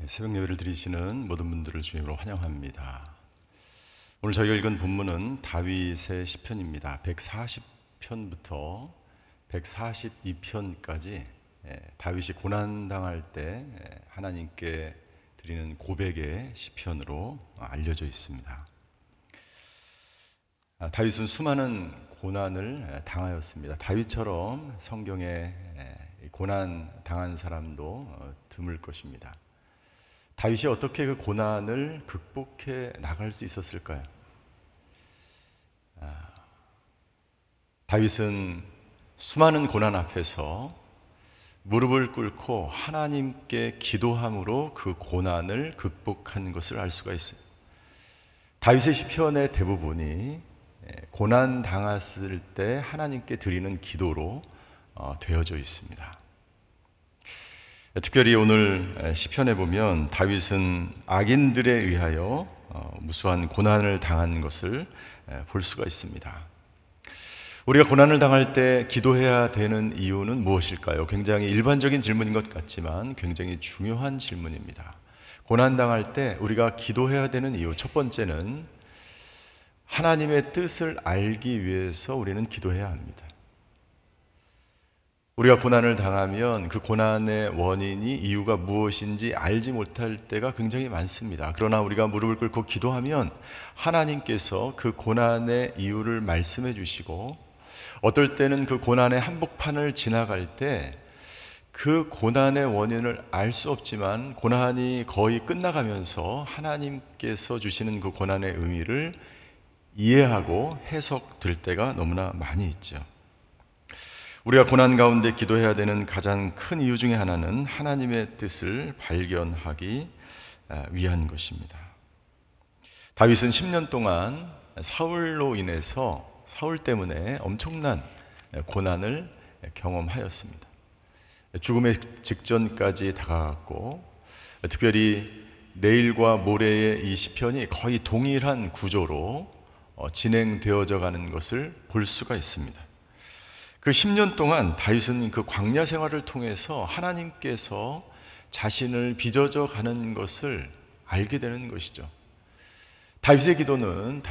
새벽 예배를 드리시는 모든 분들을 주님으로 환영합니다. 오늘 저희가 읽은 본문은 다윗의 시편입니다. 140편부터 142편까지 다윗이 고난당할 때 하나님께 드리는 고백의 시편으로 알려져 있습니다. 다윗은 수많은 고난을 당하였습니다. 다윗처럼 성경에 고난 당한 사람도 드물 것입니다. 다윗이 어떻게 그 고난을 극복해 나갈 수 있었을까요? 다윗은 수많은 고난 앞에서 무릎을 꿇고 하나님께 기도함으로 그 고난을 극복한 것을 알 수가 있어요. 다윗의 시편의 대부분이 고난 당했을 때 하나님께 드리는 기도로 되어져 있습니다. 특별히 오늘 시편에 보면 다윗은 악인들에 의하여 무수한 고난을 당한 것을 볼 수가 있습니다. 우리가 고난을 당할 때 기도해야 되는 이유는 무엇일까요? 굉장히 일반적인 질문인 것 같지만 굉장히 중요한 질문입니다. 고난 당할 때 우리가 기도해야 되는 이유, 첫 번째는 하나님의 뜻을 알기 위해서 우리는 기도해야 합니다. 우리가 고난을 당하면 그 고난의 원인이 이유가 무엇인지 알지 못할 때가 굉장히 많습니다. 그러나 우리가 무릎을 꿇고 기도하면 하나님께서 그 고난의 이유를 말씀해 주시고, 어떨 때는 그 고난의 한복판을 지나갈 때 그 고난의 원인을 알 수 없지만 고난이 거의 끝나가면서 하나님께서 주시는 그 고난의 의미를 이해하고 해석될 때가 너무나 많이 있죠. 우리가 고난 가운데 기도해야 되는 가장 큰 이유 중에 하나는 하나님의 뜻을 발견하기 위한 것입니다. 다윗은 10년 동안 사울로 인해서, 사울 때문에 엄청난 고난을 경험하였습니다. 죽음의 직전까지 다가갔고, 특별히 내일과 모레의 이 시편이 거의 동일한 구조로 진행되어져 가는 것을 볼 수가 있습니다. 그 10년 동안 다윗은 그 광야 생활을 통해서 하나님께서 자신을 빚어져 가는 것을 알게 되는 것이죠. 다윗의 기도는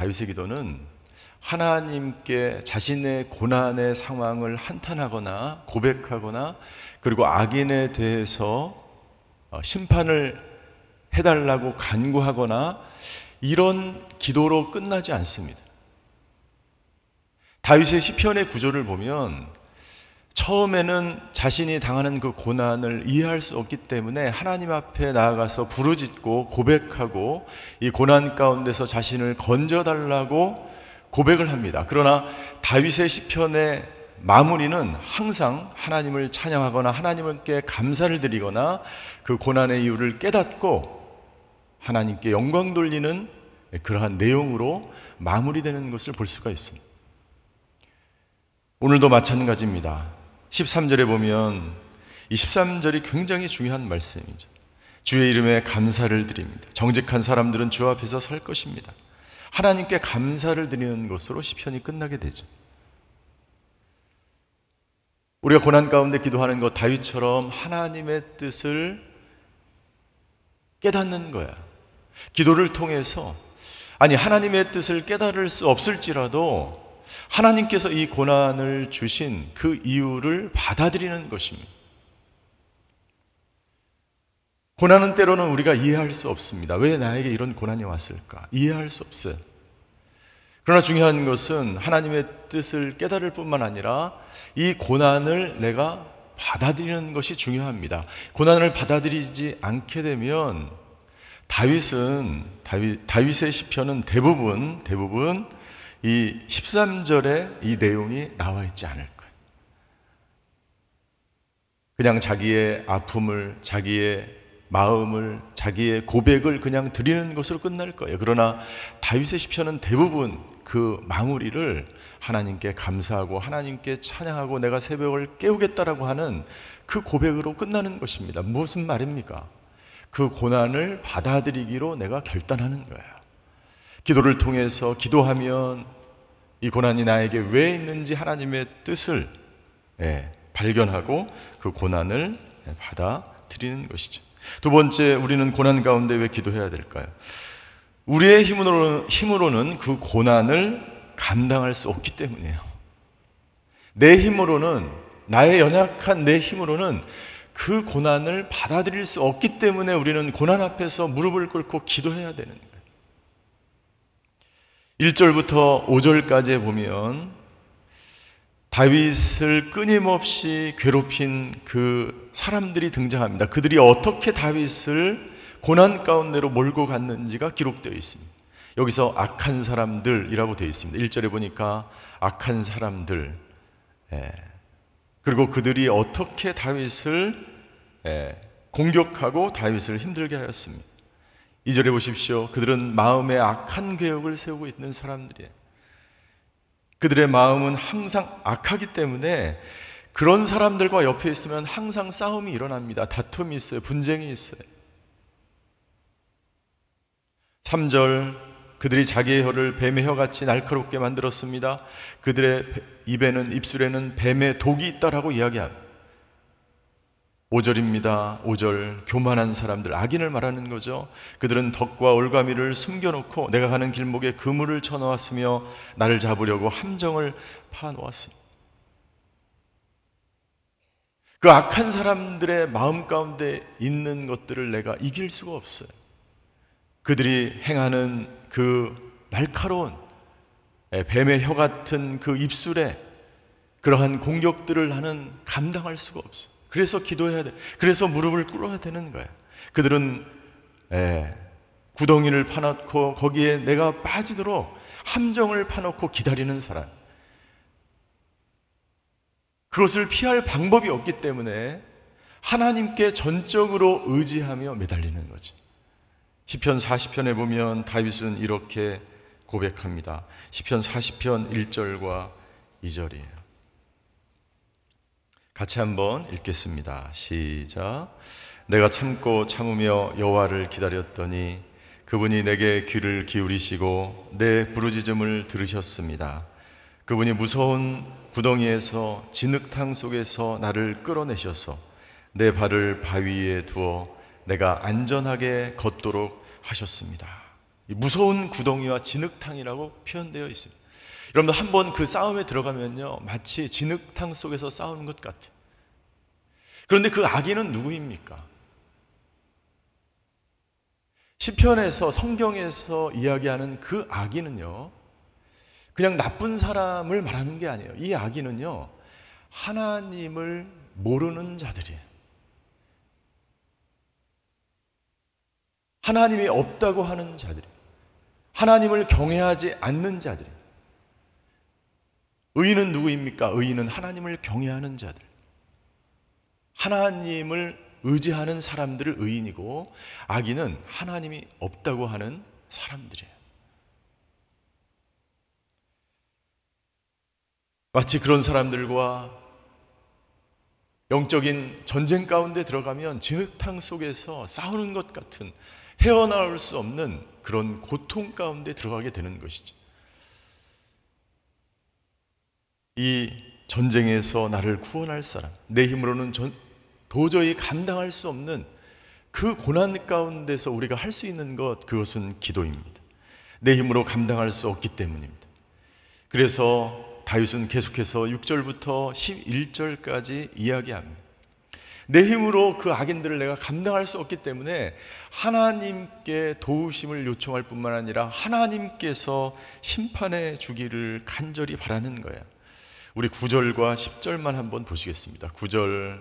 하나님께 자신의 고난의 상황을 한탄하거나 고백하거나, 그리고 악인에 대해서 심판을 해달라고 간구하거나, 이런 기도로 끝나지 않습니다. 다윗의 시편의 구조를 보면 처음에는 자신이 당하는 그 고난을 이해할 수 없기 때문에 하나님 앞에 나아가서 부르짖고 고백하고 이 고난 가운데서 자신을 건져달라고 고백을 합니다. 그러나 다윗의 시편의 마무리는 항상 하나님을 찬양하거나 하나님께 감사를 드리거나 그 고난의 이유를 깨닫고 하나님께 영광 돌리는 그러한 내용으로 마무리되는 것을 볼 수가 있습니다. 오늘도 마찬가지입니다. 13절에 보면 이 13절이 굉장히 중요한 말씀이죠. 주의 이름에 감사를 드립니다. 정직한 사람들은 주 앞에서 설 것입니다. 하나님께 감사를 드리는 것으로 시편이 끝나게 되죠. 우리가 고난 가운데 기도하는 것, 다윗처럼 하나님의 뜻을 깨닫는 거야. 기도를 통해서, 하나님의 뜻을 깨달을 수 없을지라도 하나님께서 이 고난을 주신 그 이유를 받아들이는 것입니다. 고난은 때로는 우리가 이해할 수 없습니다. 왜 나에게 이런 고난이 왔을까? 이해할 수 없어요. 그러나 중요한 것은 하나님의 뜻을 깨달을 뿐만 아니라 이 고난을 내가 받아들이는 것이 중요합니다. 고난을 받아들이지 않게 되면 다윗의 시편은 대부분 이 13절에 이 내용이 나와 있지 않을 거예요. 그냥 자기의 아픔을, 자기의 마음을, 자기의 고백을 그냥 드리는 것으로 끝날 거예요. 그러나 다윗의 시편은 대부분 그 마무리를 하나님께 감사하고 하나님께 찬양하고 내가 새벽을 깨우겠다라고 하는 그 고백으로 끝나는 것입니다. 무슨 말입니까? 그 고난을 받아들이기로 내가 결단하는 거예요. 기도를 통해서 기도하면 이 고난이 나에게 왜 있는지 하나님의 뜻을 발견하고 그 고난을 받아들이는 것이죠. 두 번째, 우리는 고난 가운데 왜 기도해야 될까요? 우리의 힘으로는 그 고난을 감당할 수 없기 때문이에요. 내 힘으로는, 나의 연약한 내 힘으로는 그 고난을 받아들일 수 없기 때문에 우리는 고난 앞에서 무릎을 꿇고 기도해야 되는 거예요. 1절부터 5절까지 보면 다윗을 끊임없이 괴롭힌 그 사람들이 등장합니다. 그들이 어떻게 다윗을 고난 가운데로 몰고 갔는지가 기록되어 있습니다. 여기서 악한 사람들이라고 되어 있습니다. 1절에 보니까 악한 사람들, 그리고 그들이 어떻게 다윗을 공격하고 다윗을 힘들게 하였습니다. 2절에 보십시오. 그들은 마음에 악한 계획을 세우고 있는 사람들이에요. 그들의 마음은 항상 악하기 때문에 그런 사람들과 옆에 있으면 항상 싸움이 일어납니다. 다툼이 있어요. 분쟁이 있어요. 3절, 그들이 자기의 혀를 뱀의 혀같이 날카롭게 만들었습니다. 그들의 입술에는 뱀의 독이 있다라고 이야기합니다. 5절입니다. 5절, 교만한 사람들, 악인을 말하는 거죠. 그들은 덕과 올가미를 숨겨놓고 내가 가는 길목에 그물을 쳐놓았으며 나를 잡으려고 함정을 파놓았습니다. 그 악한 사람들의 마음 가운데 있는 것들을 내가 이길 수가 없어요. 그들이 행하는 그 날카로운 뱀의 혀 같은 그 입술에 그러한 공격들을 나는 감당할 수가 없어요. 그래서 기도해야 돼. 그래서 무릎을 꿇어야 되는 거예요. 그들은 구덩이를 파놓고 거기에 내가 빠지도록 함정을 파놓고 기다리는 사람. 그것을 피할 방법이 없기 때문에 하나님께 전적으로 의지하며 매달리는 거죠. 시편 40편에 보면 다윗은 이렇게 고백합니다. 시편 40편 1절과 2절이에요. 같이 한번 읽겠습니다. 시작. 내가 참고 참으며 여호와를 기다렸더니 그분이 내게 귀를 기울이시고 내 부르짖음을 들으셨습니다. 그분이 무서운 구덩이에서 진흙탕 속에서 나를 끌어내셔서 내 발을 바위에 두어 내가 안전하게 걷도록 하셨습니다. 이 무서운 구덩이와 진흙탕이라고 표현되어 있습니다. 여러분들 한번 그 싸움에 들어가면요, 마치 진흙탕 속에서 싸우는 것 같아요. 그런데 그 악인은 누구입니까? 시편에서, 성경에서 이야기하는 그 악인은요, 그냥 나쁜 사람을 말하는 게 아니에요. 이 악인은요, 하나님을 모르는 자들이에요. 하나님이 없다고 하는 자들이에요. 하나님을 경외하지 않는 자들이에요. 의인은 누구입니까? 의인은 하나님을 경외하는 자들, 하나님을 의지하는 사람들을 의인이고, 악인은 하나님이 없다고 하는 사람들이에요. 마치 그런 사람들과 영적인 전쟁 가운데 들어가면 진흙탕 속에서 싸우는 것 같은, 헤어나올 수 없는 그런 고통 가운데 들어가게 되는 것이죠. 이 전쟁에서 나를 구원할 사람, 내 힘으로는 도저히 감당할 수 없는 그 고난 가운데서 우리가 할 수 있는 것, 그것은 기도입니다. 내 힘으로 감당할 수 없기 때문입니다. 그래서 다윗은 계속해서 6절부터 11절까지 이야기합니다. 내 힘으로 그 악인들을 내가 감당할 수 없기 때문에 하나님께 도우심을 요청할 뿐만 아니라 하나님께서 심판해 주기를 간절히 바라는 거예요. 우리 9절과 10절만 한번 보시겠습니다. 9절,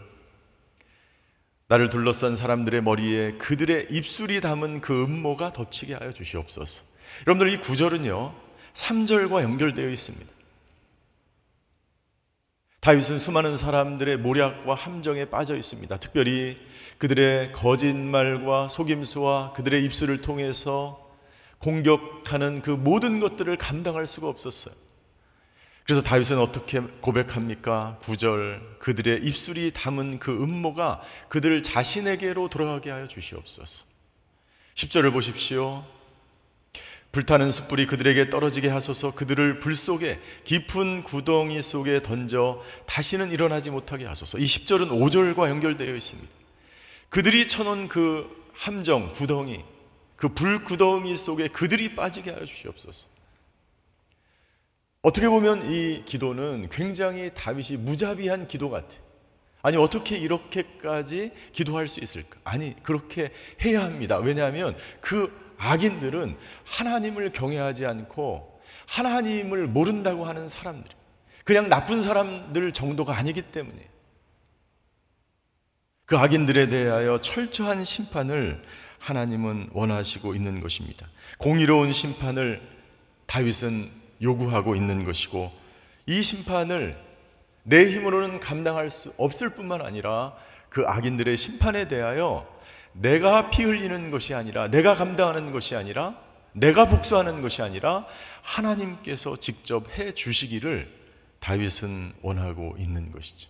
나를 둘러싼 사람들의 머리에 그들의 입술이 담은 그 음모가 덮치게 하여 주시옵소서. 여러분들, 이 9절은요 3절과 연결되어 있습니다. 다윗은 수많은 사람들의 모략과 함정에 빠져 있습니다. 특별히 그들의 거짓말과 속임수와 그들의 입술을 통해서 공격하는 그 모든 것들을 감당할 수가 없었어요. 그래서 다윗은 어떻게 고백합니까? 9절, 그들의 입술이 담은 그 음모가 그들 자신에게로 돌아가게 하여 주시옵소서. 10절을 보십시오. 불타는 숯불이 그들에게 떨어지게 하소서. 그들을 불 속에 깊은 구덩이 속에 던져 다시는 일어나지 못하게 하소서. 이 10절은 5절과 연결되어 있습니다. 그들이 쳐놓은 그 함정, 구덩이, 그 불구덩이 속에 그들이 빠지게 하여 주시옵소서. 어떻게 보면 이 기도는 굉장히 다윗이 무자비한 기도 같아요. 아니, 어떻게 이렇게까지 기도할 수 있을까? 아니, 그렇게 해야 합니다. 왜냐하면 그 악인들은 하나님을 경외하지 않고 하나님을 모른다고 하는 사람들, 그냥 나쁜 사람들 정도가 아니기 때문에 그 악인들에 대하여 철저한 심판을 하나님은 원하시고 있는 것입니다. 공의로운 심판을 다윗은 요구하고 있는 것이고, 이 심판을 내 힘으로는 감당할 수 없을 뿐만 아니라 그 악인들의 심판에 대하여 내가 피 흘리는 것이 아니라, 내가 감당하는 것이 아니라, 내가 복수하는 것이 아니라 하나님께서 직접 해 주시기를 다윗은 원하고 있는 것이죠.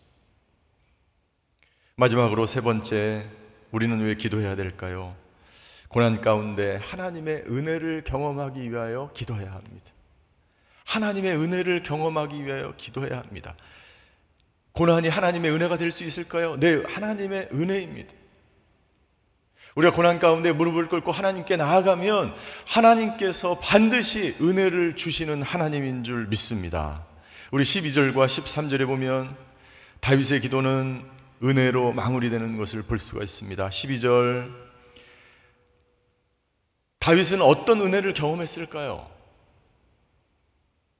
마지막으로 세 번째, 우리는 왜 기도해야 될까요? 고난 가운데 하나님의 은혜를 경험하기 위하여 기도해야 합니다. 하나님의 은혜를 경험하기 위하여 기도해야 합니다. 고난이 하나님의 은혜가 될 수 있을까요? 네, 하나님의 은혜입니다. 우리가 고난 가운데 무릎을 꿇고 하나님께 나아가면 하나님께서 반드시 은혜를 주시는 하나님인 줄 믿습니다. 우리 12절과 13절에 보면 다윗의 기도는 은혜로 마무리되는 것을 볼 수가 있습니다. 12절, 다윗은 어떤 은혜를 경험했을까요?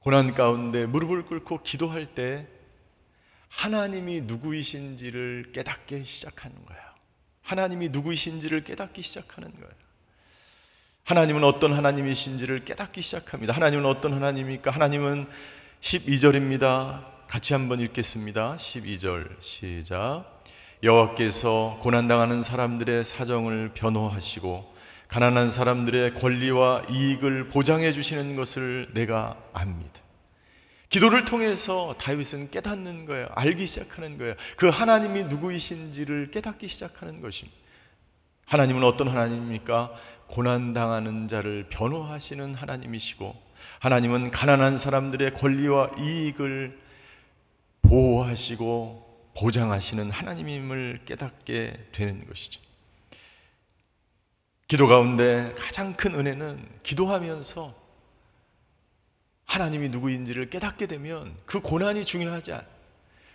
고난 가운데 무릎을 꿇고 기도할 때 하나님이 누구이신지를 깨닫기 시작하는 거예요. 하나님이 누구이신지를 깨닫기 시작하는 거예요. 하나님은 어떤 하나님이신지를 깨닫기 시작합니다. 하나님은 어떤 하나님입니까? 하나님은 12절입니다. 같이 한번 읽겠습니다. 12절 시작. 여호와께서 고난당하는 사람들의 사정을 변호하시고 가난한 사람들의 권리와 이익을 보장해 주시는 것을 내가 압니다. 기도를 통해서 다윗은 깨닫는 거예요. 알기 시작하는 거예요. 그 하나님이 누구이신지를 깨닫기 시작하는 것입니다. 하나님은 어떤 하나님입니까? 고난당하는 자를 변호하시는 하나님이시고, 하나님은 가난한 사람들의 권리와 이익을 보호하시고 보장하시는 하나님임을 깨닫게 되는 것이죠. 기도 가운데 가장 큰 은혜는 기도하면서 하나님이 누구인지를 깨닫게 되면 그 고난이 중요하지 않아요.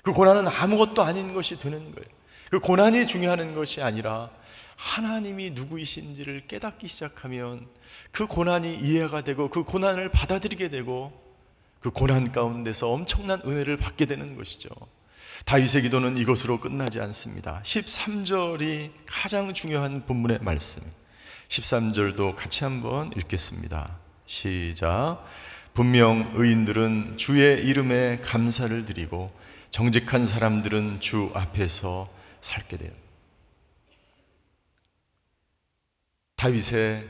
그 고난은 아무것도 아닌 것이 되는 거예요. 그 고난이 중요한 것이 아니라 하나님이 누구이신지를 깨닫기 시작하면 그 고난이 이해가 되고 그 고난을 받아들이게 되고 그 고난 가운데서 엄청난 은혜를 받게 되는 것이죠. 다윗의 기도는 이것으로 끝나지 않습니다. 13절이 가장 중요한 본문의 말씀. 13절도 같이 한번 읽겠습니다. 시작. 분명 의인들은 주의 이름에 감사를 드리고 정직한 사람들은 주 앞에서 살게 돼요. 다윗의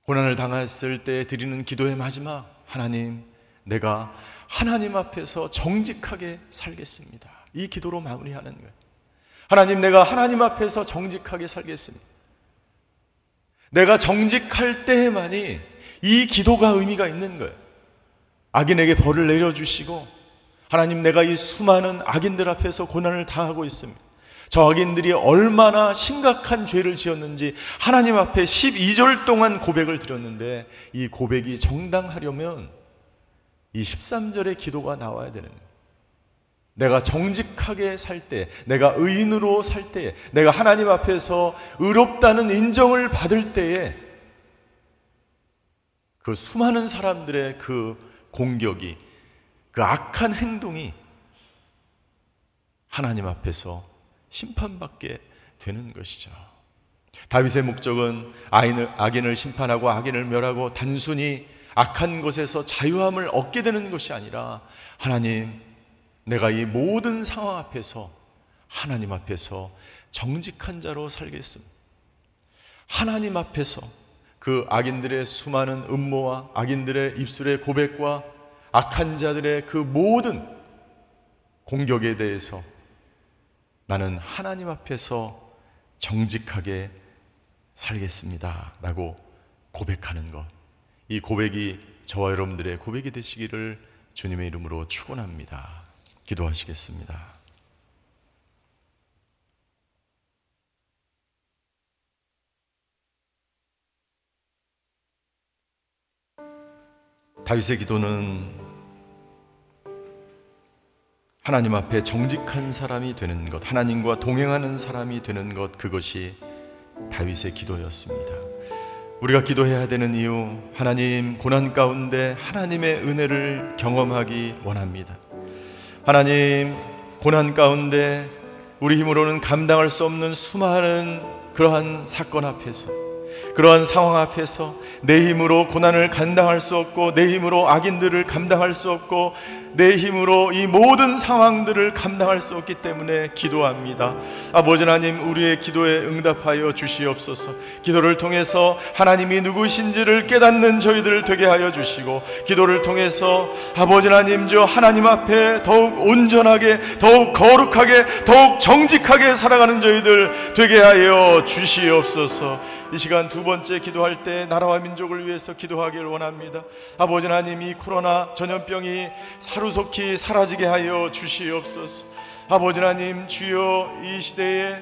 고난을 당했을 때 드리는 기도의 마지막, 하나님, 내가 하나님 앞에서 정직하게 살겠습니다. 이 기도로 마무리하는 거예요. 하나님, 내가 하나님 앞에서 정직하게 살겠습니다. 내가 정직할 때에만이 이 기도가 의미가 있는 거예요. 악인에게 벌을 내려주시고, 하나님, 내가 이 수많은 악인들 앞에서 고난을 당하고 있습니다. 저 악인들이 얼마나 심각한 죄를 지었는지 하나님 앞에 12절 동안 고백을 드렸는데, 이 고백이 정당하려면 이 13절의 기도가 나와야 되는 거예요. 내가 정직하게 살 때, 내가 의인으로 살 때, 내가 하나님 앞에서 의롭다는 인정을 받을 때에 그 수많은 사람들의 그 공격이, 그 악한 행동이 하나님 앞에서 심판받게 되는 것이죠. 다윗의 목적은 악인을 심판하고 악인을 멸하고 단순히 악한 것에서 자유함을 얻게 되는 것이 아니라, 하나님, 내가 이 모든 상황 앞에서 하나님 앞에서 정직한 자로 살겠습니다. 하나님 앞에서 그 악인들의 수많은 음모와 악인들의 입술의 고백과 악한 자들의 그 모든 공격에 대해서 나는 하나님 앞에서 정직하게 살겠습니다 라고 고백하는 것, 이 고백이 저와 여러분들의 고백이 되시기를 주님의 이름으로 축원합니다. 기도하시겠습니다. 다윗의 기도는 하나님 앞에 정직한 사람이 되는 것, 하나님과 동행하는 사람이 되는 것, 그것이 다윗의 기도였습니다. 우리가 기도해야 되는 이유, 하나님, 고난 가운데 하나님의 은혜를 경험하기 원합니다. 하나님, 고난 가운데 우리 힘으로는 감당할 수 없는 수많은 그러한 사건 앞에서, 그러한 상황 앞에서 내 힘으로 고난을 감당할 수 없고, 내 힘으로 악인들을 감당할 수 없고, 내 힘으로 이 모든 상황들을 감당할 수 없기 때문에 기도합니다. 아버지 하나님, 우리의 기도에 응답하여 주시옵소서. 기도를 통해서 하나님이 누구신지를 깨닫는 저희들 되게 하여 주시고, 기도를 통해서 아버지 하나님, 저 하나님 앞에 더욱 온전하게, 더욱 거룩하게, 더욱 정직하게 살아가는 저희들 되게 하여 주시옵소서. 이 시간 두 번째 기도할 때 나라와 민족을 위해서 기도하기를 원합니다. 아버지 하나님, 이 코로나 전염병이 하루속히 사라지게 하여 주시옵소서. 아버지 하나님, 주여 이 시대에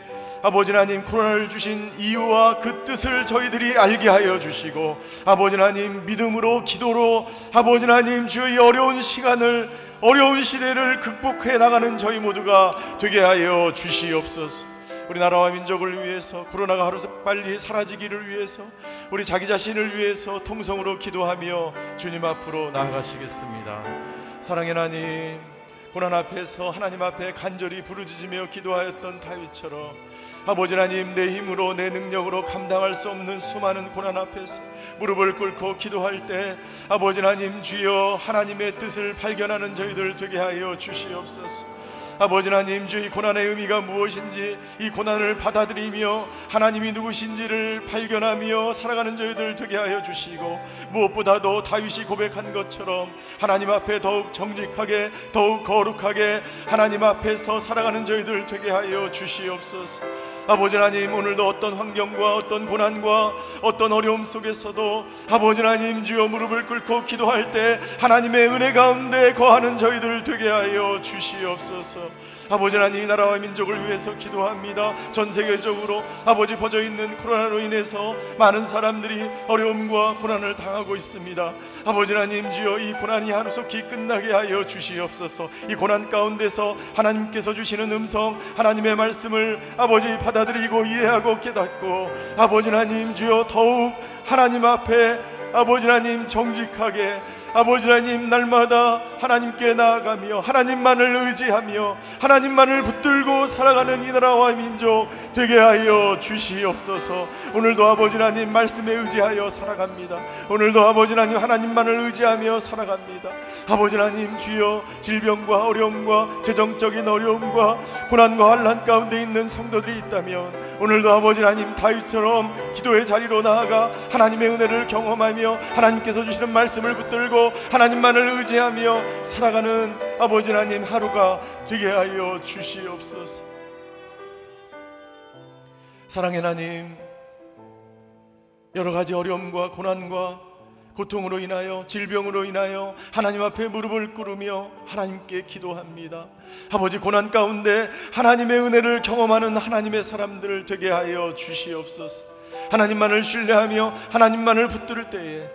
아버지 하나님, 코로나를 주신 이유와 그 뜻을 저희들이 알게 하여 주시고, 아버지 하나님, 믿음으로 기도로 아버지 하나님, 주여 이 어려운 시간을, 어려운 시대를 극복해 나가는 저희 모두가 되게 하여 주시옵소서. 우리 나라와 민족을 위해서, 코로나가 하루빨리 사라지기를 위해서, 우리 자기 자신을 위해서 통성으로 기도하며 주님 앞으로 나아가시겠습니다. 사랑의 하나님, 고난 앞에서 하나님 앞에 간절히 부르짖으며 기도하였던 다윗처럼 아버지 하나님, 내 힘으로 내 능력으로 감당할 수 없는 수많은 고난 앞에서 무릎을 꿇고 기도할 때 아버지 하나님, 주여 하나님의 뜻을 발견하는 저희들 되게 하여 주시옵소서. 아버지 하나님, 주 이 고난의 의미가 무엇인지, 이 고난을 받아들이며 하나님이 누구신지를 발견하며 살아가는 저희들 되게 하여 주시고, 무엇보다도 다윗이 고백한 것처럼 하나님 앞에 더욱 정직하게, 더욱 거룩하게 하나님 앞에서 살아가는 저희들 되게 하여 주시옵소서. 아버지 하나님, 오늘도 어떤 환경과 어떤 고난과 어떤 어려움 속에서도 아버지 하나님, 주여 무릎을 꿇고 기도할 때 하나님의 은혜 가운데 거하는 저희들 되게 하여 주시옵소서. 아버지 하나님, 나라와 민족을 위해서 기도합니다. 전 세계적으로 아버지 퍼져있는 코로나로 인해서 많은 사람들이 어려움과 고난을 당하고 있습니다. 아버지 하나님, 주여 이 고난이 하루속히 끝나게 하여 주시옵소서. 이 고난 가운데서 하나님께서 주시는 음성, 하나님의 말씀을 아버지 받아들이고 이해하고 깨닫고, 아버지 하나님, 주여 더욱 하나님 앞에 아버지 하나님 정직하게, 아버지 하나님 날마다 하나님께 나아가며 하나님만을 의지하며 하나님만을 붙들고 살아가는 이 나라와 민족 되게 하여 주시옵소서. 오늘도 아버지 하나님 말씀에 의지하여 살아갑니다. 오늘도 아버지 하나님 하나님만을 의지하며 살아갑니다. 아버지 하나님, 주여 질병과 어려움과 재정적인 어려움과 고난과 환난 가운데 있는 성도들이 있다면 오늘도 아버지 하나님 다윗처럼 기도의 자리로 나아가 하나님의 은혜를 경험하며 하나님께서 주시는 말씀을 붙들고 하나님만을 의지하며 살아가는 아버지 하나님 하루가 되게 하여 주시옵소서. 사랑의 하나님, 여러 가지 어려움과 고난과 고통으로 인하여, 질병으로 인하여 하나님 앞에 무릎을 꿇으며 하나님께 기도합니다. 아버지, 고난 가운데 하나님의 은혜를 경험하는 하나님의 사람들을 되게 하여 주시옵소서. 하나님만을 신뢰하며 하나님만을 붙들 때에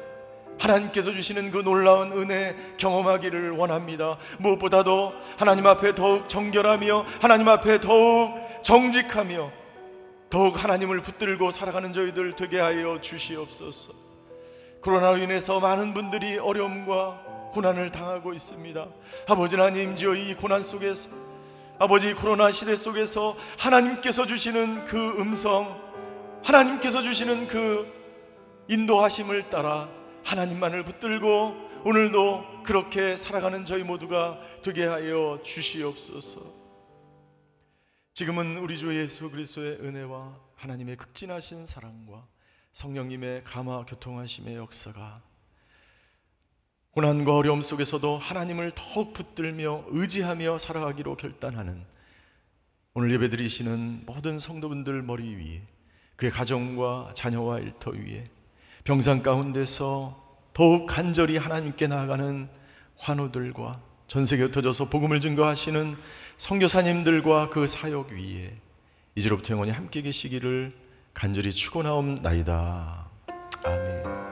하나님께서 주시는 그 놀라운 은혜 경험하기를 원합니다. 무엇보다도 하나님 앞에 더욱 정결하며 하나님 앞에 더욱 정직하며 더욱 하나님을 붙들고 살아가는 저희들 되게 하여 주시옵소서. 코로나로 인해서 많은 분들이 어려움과 고난을 당하고 있습니다. 아버지 하나님, 주여 이 고난 속에서, 아버지 코로나 시대 속에서 하나님께서 주시는 그 음성, 하나님께서 주시는 그 인도하심을 따라 하나님만을 붙들고 오늘도 그렇게 살아가는 저희 모두가 되게 하여 주시옵소서. 지금은 우리 주 예수 그리스도의 은혜와 하나님의 극진하신 사랑과 성령님의 감화 교통하심의 역사가 고난과 어려움 속에서도 하나님을 더욱 붙들며 의지하며 살아가기로 결단하는 오늘 예배드리시는 모든 성도분들 머리 위에, 그의 가정과 자녀와 일터 위에, 병상 가운데서 더욱 간절히 하나님께 나아가는 환우들과 전세계 흩어져서 복음을 증거하시는 선교사님들과 그 사역 위에 이제로부터 영원히 함께 계시기를 간절히 축원하옵나이다. 아멘.